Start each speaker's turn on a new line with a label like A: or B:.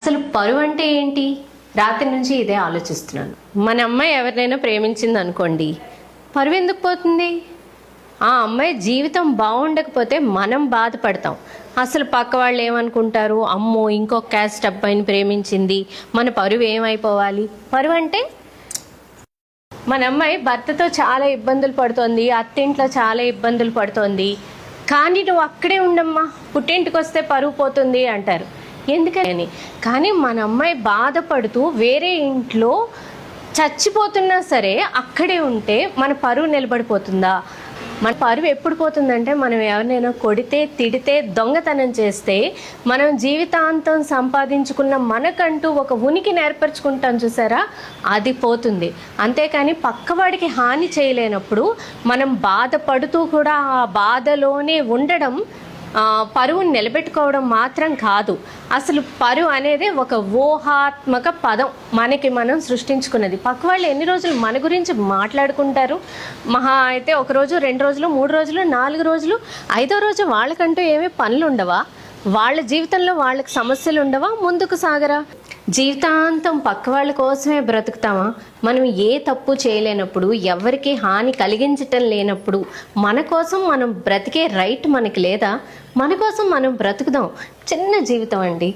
A: అసలు పరువు అంటే ఏంటి? రాత్రి నుంచి ఇదే ఆలోచిస్తున్నాను. మన అమ్మాయి ఎవరినైనా ప్రేమించింది అనుకోండి, పరువు ఎందుకు పోతుంది? ఆ అమ్మాయి జీవితం బాగుండకపోతే మనం బాధపడతాం. అసలు పక్క వాళ్ళు ఏమనుకుంటారు, అమ్మో ఇంకొక క్యాస్ట్ అబ్బాయిని ప్రేమించింది, మన పరువు ఏమైపోవాలి? పరువు అంటే మన అమ్మాయి భర్తతో చాలా ఇబ్బందులు పడుతోంది, అత్తింట్లో చాలా ఇబ్బందులు పడుతోంది, కానీ నువ్వు అక్కడే ఉండమ్మా, పుట్టింటికి వస్తే పరువు పోతుంది అంటారు. ఎందుకని? కానీ మన అమ్మాయి బాధపడుతూ వేరే ఇంట్లో చచ్చిపోతున్నా సరే అక్కడే ఉంటే మన పరువు నిలబడిపోతుందా? మన పరువు ఎప్పుడు పోతుందంటే, మనం ఎవరినైనా కొడితే, తిడితే, దొంగతనం చేస్తే, మనం జీవితాంతం సంపాదించుకున్న మనకంటూ ఒక ఉనికిని ఏర్పరచుకుంటాం చూసారా, అది పోతుంది. అంతేకాని పక్కవాడికి హాని చేయలేనప్పుడు మనం బాధపడుతూ కూడా ఆ బాధలోనే ఉండడం పరువుని నిలబెట్టుకోవడం మాత్రం కాదు. అసలు పరువు అనేది ఒక ఊహాత్మక పదం, మనకి మనం సృష్టించుకున్నది. పక్క వాళ్ళు ఎన్ని రోజులు మన గురించి మాట్లాడుకుంటారు? మహా అయితే ఒక రోజు, 2 రోజులు, 3 రోజులు, 4 రోజులు, 5వ రోజు వాళ్ళకంటూ ఏమీ పనులు ఉండవా? వాళ్ళ జీవితంలో వాళ్ళకి సమస్యలు ఉండవా? ముందుకు సాగరా? జీవితాంతం పక్క వాళ్ళ కోసమే బ్రతుకుతామా? మనం ఏ తప్పు చేయలేనప్పుడు, ఎవరికి హాని కలిగించటం లేనప్పుడు, మన కోసం మనం బ్రతికే రైట్ మనకి లేదా? మన కోసం మనం బ్రతుకుదాం. చిన్న జీవితం అండి.